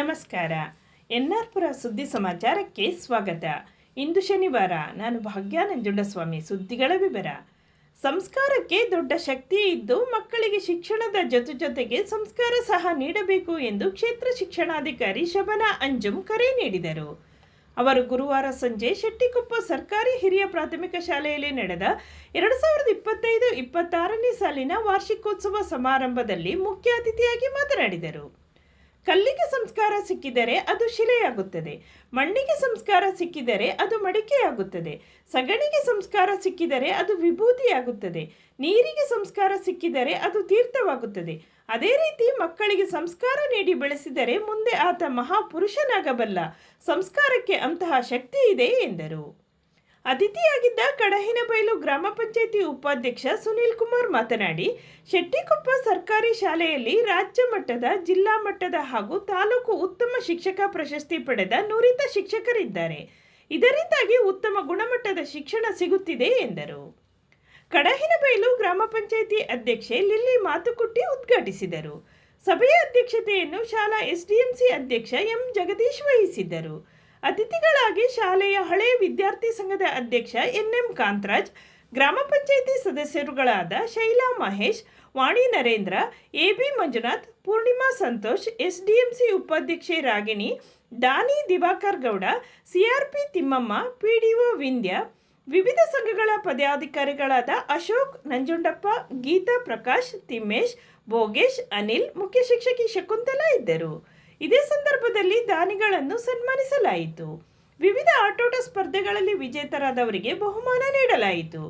ನಮಸ್ಕಾರ. ಎನ್ಆರ್ಪುರ ಸುದ್ದಿ ಸಮಾಚಾರಕ್ಕೆ ಸ್ವಾಗತ. ಇಂದು ಶನಿವಾರ. ನಾನು ಭಾಗ್ಯ ನಂಜುಂಡಸ್ವಾಮಿ. ಸುದ್ದಿಗಳ ವಿವರ. ಸಂಸ್ಕಾರಕ್ಕೆ ದೊಡ್ಡ ಶಕ್ತಿ ಇದ್ದು ಮಕ್ಕಳಿಗೆ ಶಿಕ್ಷಣದ ಜೊತೆಗೆ ಸಂಸ್ಕಾರ ಸಹ ನೀಡಬೇಕು ಎಂದು ಕ್ಷೇತ್ರ ಶಿಕ್ಷಣಾಧಿಕಾರಿ ಶಬನಾ ಅಂಜುಮ್ ಕರೆ ನೀಡಿದರು. ಅವರು ಗುರುವಾರ ಸಂಜೆ ಶೆಟ್ಟಿಕೊಪ್ಪ ಸರ್ಕಾರಿ ಹಿರಿಯ ಪ್ರಾಥಮಿಕ ಶಾಲೆಯಲ್ಲಿ ನಡೆದ 2025-26ನೇ ಸಾಲಿನ ವಾರ್ಷಿಕೋತ್ಸವ ಸಮಾರಂಭದಲ್ಲಿ ಮುಖ್ಯ ಅತಿಥಿಯಾಗಿ ಮಾತನಾಡಿದರು. ಕಲ್ಲಿಗೆ ಸಂಸ್ಕಾರ ಸಿಕ್ಕಿದರೆ ಅದು ಶಿಲೆಯಾಗುತ್ತದೆ, ಮಣ್ಣಿಗೆ ಸಂಸ್ಕಾರ ಸಿಕ್ಕಿದರೆ ಅದು ಮಡಿಕೆಯಾಗುತ್ತದೆ, ಸಗಣಿಗೆ ಸಂಸ್ಕಾರ ಸಿಕ್ಕಿದರೆ ಅದು ವಿಭೂತಿಯಾಗುತ್ತದೆ, ನೀರಿಗೆ ಸಂಸ್ಕಾರ ಸಿಕ್ಕಿದರೆ ಅದು ತೀರ್ಥವಾಗುತ್ತದೆ. ಅದೇ ರೀತಿ ಮಕ್ಕಳಿಗೆ ಸಂಸ್ಕಾರ ನೀಡಿ ಬೆಳೆಸಿದರೆ ಮುಂದೆ ಆತ ಮಹಾಪುರುಷನಾಗಬಲ್ಲ. ಸಂಸ್ಕಾರಕ್ಕೆ ಅಂತಹ ಶಕ್ತಿ ಇದೆ ಎಂದರು. ಅತಿಥಿಯಾಗಿದ್ದ ಕಡಹಿನಬೈಲು ಗ್ರಾಮ ಪಂಚಾಯಿತಿ ಉಪಾಧ್ಯಕ್ಷ ಸುನೀಲ್ ಕುಮಾರ್ ಮಾತನಾಡಿ, ಶೆಟ್ಟಿಕೊಪ್ಪ ಸರ್ಕಾರಿ ಶಾಲೆಯಲ್ಲಿ ರಾಜ್ಯ ಮಟ್ಟದ, ಜಿಲ್ಲಾ ಮಟ್ಟದ ಹಾಗೂ ತಾಲೂಕು ಉತ್ತಮ ಶಿಕ್ಷಕ ಪ್ರಶಸ್ತಿ ಪಡೆದ ನುರಿತ ಶಿಕ್ಷಕರಿದ್ದಾರೆ. ಇದರಿಂದಾಗಿ ಉತ್ತಮ ಗುಣಮಟ್ಟದ ಶಿಕ್ಷಣ ಸಿಗುತ್ತಿದೆ ಎಂದರು. ಕಡಹಿನಬೈಲು ಗ್ರಾಮ ಪಂಚಾಯಿತಿ ಅಧ್ಯಕ್ಷೆ ಲಿಲ್ಲಿ ಮಾತುಕುಟ್ಟಿ ಉದ್ಘಾಟಿಸಿದರು. ಸಭೆಯ ಅಧ್ಯಕ್ಷತೆಯನ್ನು ಶಾಲಾ ಎಸ್ಡಿಎಂಸಿ ಅಧ್ಯಕ್ಷ ಎಂ ಜಗದೀಶ್ ವಹಿಸಿದ್ದರು. ಅತಿಥಿಗಳಾಗಿ ಶಾಲೆಯ ಹಳೆಯ ವಿದ್ಯಾರ್ಥಿ ಸಂಘದ ಅಧ್ಯಕ್ಷ ಎನ್ಎಂ ಕಾಂತರಾಜ್, ಗ್ರಾಮ ಪಂಚಾಯಿತಿ ಸದಸ್ಯರುಗಳಾದ ಶೈಲಾ ಮಹೇಶ್, ವಾಣಿ ನರೇಂದ್ರ, ಎಬಿ ಮಂಜುನಾಥ್, ಪೂರ್ಣಿಮಾ ಸಂತೋಷ್, ಎಸ್ಡಿಎಂಸಿ ಉಪಾಧ್ಯಕ್ಷೆ ರಾಗಿಣಿ, ದಾನಿ ದಿವಾಕರ್ ಗೌಡ, ಸಿಆರ್ಪಿ ತಿಮ್ಮಮ್ಮ, ಪಿಡಿಒ ವಿಂಧ್ಯ, ವಿವಿಧ ಸಂಘಗಳ ಪದಾಧಿಕಾರಿಗಳಾದ ಅಶೋಕ್, ನಂಜುಂಡಪ್ಪ, ಗೀತಾ ಪ್ರಕಾಶ್, ತಿಮ್ಮೇಶ್, ಭೋಗೇಶ್, ಅನಿಲ್, ಮುಖ್ಯ ಶಿಕ್ಷಕಿ ಶಕುಂತಲಾ ಇದ್ದರು. ಇದೇ ಸಂದರ್ಭದಲ್ಲಿ ದಾನಿಗಳನ್ನು ಸನ್ಮಾನಿಸಲಾಯಿತು. ವಿವಿಧ ಆಟೋಟ ಸ್ಪರ್ಧೆಗಳಲ್ಲಿ ವಿಜೇತರಾದವರಿಗೆ ಬಹುಮಾನ ನೀಡಲಾಯಿತು.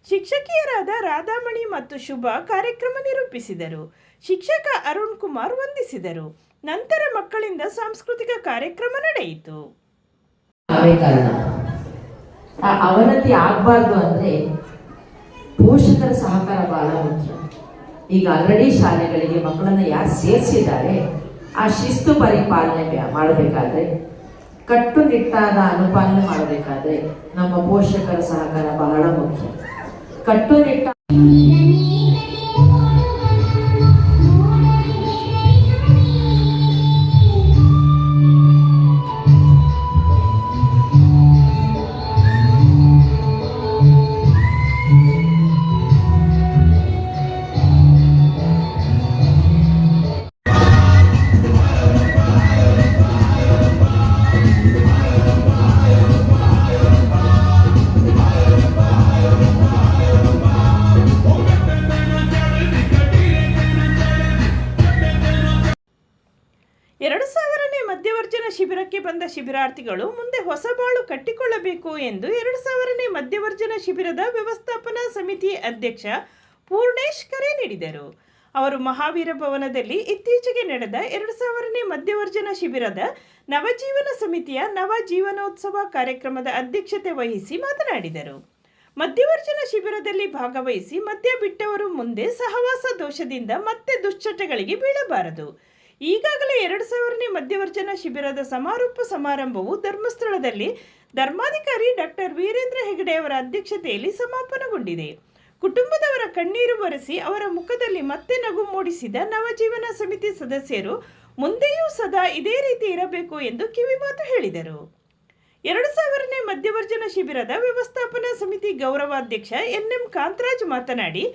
ಶಿಕ್ಷಕಿಯರಾದ ರಾಧಾಮಣಿ ಮತ್ತು ಶುಭ ಕಾರ್ಯಕ್ರಮ ನಿರೂಪಿಸಿದರು. ಶಿಕ್ಷಕ ಅರುಣ್ ಕುಮಾರ್ ವಂದಿಸಿದರು. ನಂತರ ಮಕ್ಕಳಿಂದ ಸಾಂಸ್ಕೃತಿಕ ಕಾರ್ಯಕ್ರಮ ನಡೆಯಿತು. ಅವನತಿ ಆಗಬಾರ್ದು ಅಂದ್ರೆ ಪೋಷಕರ ಸಹಕಾರ ಬಹಳ ಮುಖ್ಯ. ಈಗ ಆಲ್ರೆಡಿ ಶಾಲೆಗಳಿಗೆ ಮಕ್ಕಳನ್ನ ಯಾರು ಸೇರಿಸಿದ್ದಾರೆ, ಆ ಶಿಸ್ತು ಪರಿಪಾಲನೆ ಮಾಡಬೇಕಾದ್ರೆ, ಕಟ್ಟುನಿಟ್ಟಾದ ಅನುಪಾಲನೆ ಮಾಡಬೇಕಾದ್ರೆ ನಮ್ಮ ಪೋಷಕರ ಸಹಕಾರ ಬಹಳ ಮುಖ್ಯ. ಕಟ್ಟುನಿಟ್ಟ ಮಧ್ಯವರ್ಜನ ಶಿಬಿರಕ್ಕೆ ಬಂದ ಶಿಬಿರಾರ್ಥಿಗಳು ಮುಂದೆ ಹೊಸ ಬಾಳು ಕಟ್ಟಿಕೊಳ್ಳಬೇಕು ಎಂದು 2000ನೇ ಮಧ್ಯವರ್ಜನ ಶಿಬಿರದ ವ್ಯವಸ್ಥಾಪನಾ ಸಮಿತಿ ಅಧ್ಯಕ್ಷ ಪೂರ್ಣೇಶ್ ಕರೆ ನೀಡಿದರು. ಅವರು ಮಹಾವೀರ ಭವನದಲ್ಲಿ ಇತ್ತೀಚೆಗೆ ನಡೆದ 2000ನೇ ಮಧ್ಯವರ್ಜನ ಶಿಬಿರದ ನವಜೀವನ ಸಮಿತಿಯ ನವ ಜೀವನೋತ್ಸವ ಕಾರ್ಯಕ್ರಮದ ಅಧ್ಯಕ್ಷತೆ ವಹಿಸಿ ಮಾತನಾಡಿದರು. ಮಧ್ಯವರ್ಜನ ಶಿಬಿರದಲ್ಲಿ ಭಾಗವಹಿಸಿ ಮದ್ಯ ಬಿಟ್ಟವರು ಮುಂದೆ ಸಹವಾಸ ದೋಷದಿಂದ ಮತ್ತೆ ದುಶ್ಚಟಗಳಿಗೆ ಬೀಳಬಾರದು. ಈಗಾಗಲೇ 2000ನೇ ಮಧ್ಯವರ್ಜನ ಶಿಬಿರದ ಸಮಾರೋಪ ಸಮಾರಂಭವು ಧರ್ಮಸ್ಥಳದಲ್ಲಿ ಧರ್ಮಾಧಿಕಾರಿ ಡಾಕ್ಟರ್ ವೀರೇಂದ್ರ ಹೆಗಡೆ ಅವರ ಅಧ್ಯಕ್ಷತೆಯಲ್ಲಿ ಸಮಾಪನಗೊಂಡಿದೆ. ಕುಟುಂಬದವರ ಕಣ್ಣೀರು ಒರೆಸಿ ಅವರ ಮುಖದಲ್ಲಿ ಮತ್ತೆ ನಗು ಮೂಡಿಸಿದ ನವಜೀವನ ಸಮಿತಿ ಸದಸ್ಯರು ಮುಂದೆಯೂ ಸದಾ ಇದೇ ರೀತಿ ಇರಬೇಕು ಎಂದು ಕಿವಿಮಾತು ಹೇಳಿದರು. 2000ನೇ ಮಧ್ಯವರ್ಜನ ಶಿಬಿರದ ವ್ಯವಸ್ಥಾಪನಾ ಸಮಿತಿ ಗೌರವಾಧ್ಯಕ್ಷ ಎನ್ಎಂ ಕಾಂತರಾಜ್ ಮಾತನಾಡಿ,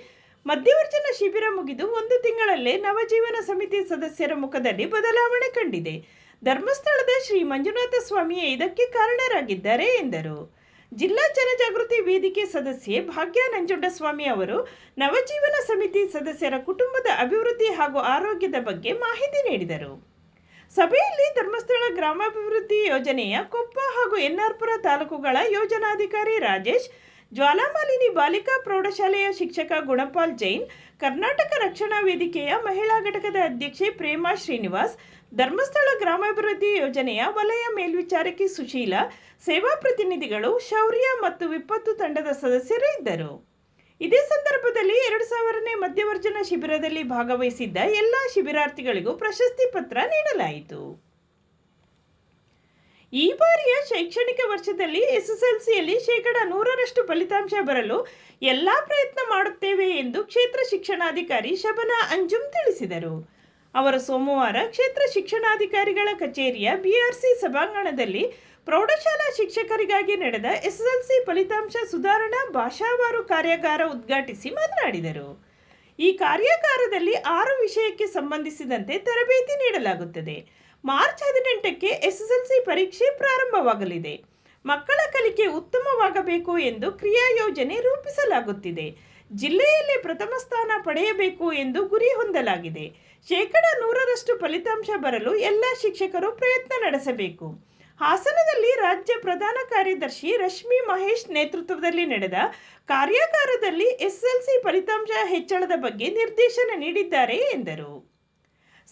ಮಧ್ಯವರ್ಜನ ಶಿಬಿರ ಮುಗಿದು 1 ತಿಂಗಳಲ್ಲೇ ನವಜೀವನ ಸಮಿತಿ ಸದಸ್ಯರ ಮುಖದಲ್ಲಿ ಬದಲಾವಣೆ ಕಂಡಿದೆ. ಧರ್ಮಸ್ಥಳದ ಶ್ರೀ ಮಂಜುನಾಥ ಸ್ವಾಮಿಯೇ ಇದಕ್ಕೆ ಕಾರಣರಾಗಿದ್ದಾರೆ ಎಂದರು. ಜಿಲ್ಲಾ ಜನಜಾಗೃತಿ ವೇದಿಕೆ ಸದಸ್ಯೆ ಭಾಗ್ಯ ನಂಜುಂಡಸ್ವಾಮಿ ಅವರು ನವಜೀವನ ಸಮಿತಿ ಸದಸ್ಯರ ಕುಟುಂಬದ ಅಭಿವೃದ್ಧಿ ಹಾಗೂ ಆರೋಗ್ಯದ ಬಗ್ಗೆ ಮಾಹಿತಿ ನೀಡಿದರು. ಸಭೆಯಲ್ಲಿ ಧರ್ಮಸ್ಥಳ ಗ್ರಾಮಾಭಿವೃದ್ಧಿ ಯೋಜನೆಯ ಕೊಪ್ಪ ಹಾಗೂ ಎನ್ಆರ್ಪುರ ತಾಲೂಕುಗಳ ಯೋಜನಾಧಿಕಾರಿ ರಾಜೇಶ್, ಜ್ವಾಲಾಮಾಲಿನಿ ಬಾಲಿಕಾ ಪ್ರೌಢಶಾಲೆಯ ಶಿಕ್ಷಕ ಗುಣಪಾಲ್ ಜೈನ್, ಕರ್ನಾಟಕ ರಕ್ಷಣಾ ವೇದಿಕೆಯ ಮಹಿಳಾ ಘಟಕದ ಅಧ್ಯಕ್ಷೆ ಪ್ರೇಮಾ ಶ್ರೀನಿವಾಸ್, ಧರ್ಮಸ್ಥಳ ಗ್ರಾಮಾಭಿವೃದ್ಧಿ ಯೋಜನೆಯ ವಲಯ ಮೇಲ್ವಿಚಾರಕಿ ಸುಶೀಲಾ, ಸೇವಾ ಪ್ರತಿನಿಧಿಗಳು, ಶೌರ್ಯ ಮತ್ತು ವಿಪತ್ತು ತಂಡದ ಸದಸ್ಯರು ಇದ್ದರು. ಇದೇ ಸಂದರ್ಭದಲ್ಲಿ 2000ನೇ ಮಧ್ಯವರ್ಜನ ಶಿಬಿರದಲ್ಲಿ ಭಾಗವಹಿಸಿದ್ದ ಎಲ್ಲ ಶಿಬಿರಾರ್ಥಿಗಳಿಗೂ ಪ್ರಶಸ್ತಿ ಪತ್ರ ನೀಡಲಾಯಿತು. ಈ ಬಾರಿಯ ಶೈಕ್ಷಣಿಕ ವರ್ಷದಲ್ಲಿ ಎಸ್ಎಸ್ಎಲ್ಸಿಯಲ್ಲಿ 100% ಫಲಿತಾಂಶ ಬರಲು ಎಲ್ಲಾ ಪ್ರಯತ್ನ ಮಾಡುತ್ತೇವೆ ಎಂದು ಕ್ಷೇತ್ರ ಶಿಕ್ಷಣಾಧಿಕಾರಿ ಶಬನಾ ಅಂಜುಮ್ ತಿಳಿಸಿದರು. ಅವರು ಸೋಮವಾರ ಕ್ಷೇತ್ರ ಶಿಕ್ಷಣಾಧಿಕಾರಿಗಳ ಕಚೇರಿಯ ಬಿಆರ್ಸಿ ಸಭಾಂಗಣದಲ್ಲಿ ಪ್ರೌಢಶಾಲಾ ಶಿಕ್ಷಕರಿಗಾಗಿ ನಡೆದ ಎಸ್ಎಸ್ಎಲ್ಸಿ ಫಲಿತಾಂಶ ಸುಧಾರಣಾ ಭಾಷಾವಾರು ಕಾರ್ಯಾಗಾರ ಉದ್ಘಾಟಿಸಿ ಮಾತನಾಡಿದರು. ಈ ಕಾರ್ಯಾಗಾರದಲ್ಲಿ 6 ವಿಷಯಕ್ಕೆ ಸಂಬಂಧಿಸಿದಂತೆ ತರಬೇತಿ ನೀಡಲಾಗುತ್ತದೆ. ಮಾರ್ಚ್ 18ಕ್ಕೆ ಎಸ್ಎಸ್ಎಲ್ಸಿ ಪರೀಕ್ಷೆ ಪ್ರಾರಂಭವಾಗಲಿದೆ. ಮಕ್ಕಳ ಕಲಿಕೆ ಉತ್ತಮವಾಗಬೇಕು ಎಂದು ಕ್ರಿಯಾ ಯೋಜನೆ ರೂಪಿಸಲಾಗುತ್ತಿದೆ. ಜಿಲ್ಲೆಯಲ್ಲಿ ಪ್ರಥಮ ಸ್ಥಾನ ಪಡೆಯಬೇಕು ಎಂದು ಗುರಿ ಹೊಂದಲಾಗಿದೆ. 100% ಫಲಿತಾಂಶ ಬರಲು ಎಲ್ಲ ಶಿಕ್ಷಕರು ಪ್ರಯತ್ನ ನಡೆಸಬೇಕು. ಹಾಸನದಲ್ಲಿ ರಾಜ್ಯ ಪ್ರಧಾನ ಕಾರ್ಯದರ್ಶಿ ರಶ್ಮಿ ಮಹೇಶ್ ನೇತೃತ್ವದಲ್ಲಿ ನಡೆದ ಕಾರ್ಯಾಗಾರದಲ್ಲಿ ಎಸ್ಎಸ್ಎಲ್ಸಿ ಫಲಿತಾಂಶ ಹೆಚ್ಚಳದ ಬಗ್ಗೆ ನಿರ್ದೇಶನ ನೀಡಿದ್ದಾರೆ ಎಂದರು.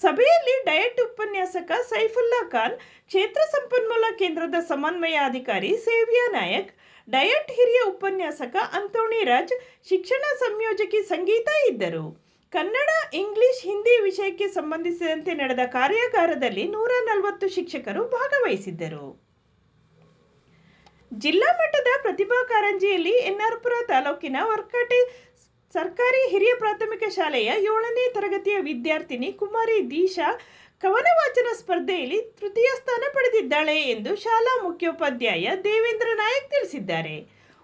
ಸಭೆಯಲ್ಲಿ ಡಯಟ್ ಉಪನ್ಯಾಸಕ ಸೈಫುಲ್ಲಾ ಖಾನ್, ಕ್ಷೇತ್ರ ಸಂಪನ್ಮೂಲ ಕೇಂದ್ರದ ಸಮನ್ವಯಾಧಿಕಾರಿ ಸೇವ್ಯಾ ನಾಯಕ್, ಡಯಟ್ ಹಿರಿಯ ಉಪನ್ಯಾಸಕ ಅಂತೋಣಿ ರಾಜ್, ಶಿಕ್ಷಣ ಸಂಯೋಜಕಿ ಸಂಗೀತ ಇದ್ದರು. ಕನ್ನಡ, ಇಂಗ್ಲಿಷ್, ಹಿಂದಿ ವಿಷಯಕ್ಕೆ ಸಂಬಂಧಿಸಿದಂತೆ ನಡೆದ ಕಾರ್ಯಾಗಾರದಲ್ಲಿ 140 ಶಿಕ್ಷಕರು ಭಾಗವಹಿಸಿದ್ದರು. ಜಿಲ್ಲಾ ಮಟ್ಟದ ಪ್ರತಿಭಾ ಕಾರಂಜಿಯಲ್ಲಿ ಎನ್ಆರ್ಪುರ ತಾಲೂಕಿನ ವರ್ಕಟೆ ಸರ್ಕಾರಿ ಹಿರಿಯ ಪ್ರಾಥಮಿಕ ಶಾಲೆಯ 7ನೇ ತರಗತಿಯ ವಿದ್ಯಾರ್ಥಿನಿ ಕುಮಾರಿ ದೀಶಾ ಕವನ ವಾಚನ ಸ್ಪರ್ಧೆಯಲ್ಲಿ ತೃತೀಯ ಸ್ಥಾನ ಪಡೆದಿದ್ದಾಳೆ ಎಂದು ಶಾಲಾ ಮುಖ್ಯೋಪಾಧ್ಯಾಯ ದೇವೇಂದ್ರ ನಾಯಕ್ ತಿಳಿಸಿದ್ದಾರೆ.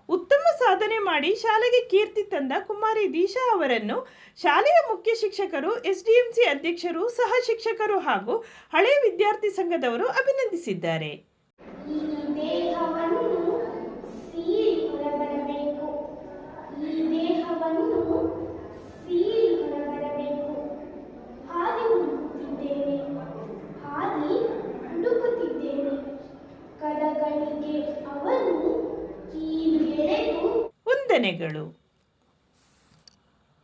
ಉತ್ತಮ ಸಾಧನೆ ಮಾಡಿ ಶಾಲೆಗೆ ಕೀರ್ತಿ ತಂದ ಕುಮಾರಿ ದೀಶಾ ಅವರನ್ನು ಶಾಲೆಯ ಮುಖ್ಯ ಶಿಕ್ಷಕರು, ಎಸ್ಡಿಎಂಸಿ ಅಧ್ಯಕ್ಷರು, ಸಹ ಶಿಕ್ಷಕರು ಹಾಗೂ ಹಳೆ ವಿದ್ಯಾರ್ಥಿ ಸಂಘದವರು ಅಭಿನಂದಿಸಿದ್ದಾರೆ. ವಂದನೆಗಳು.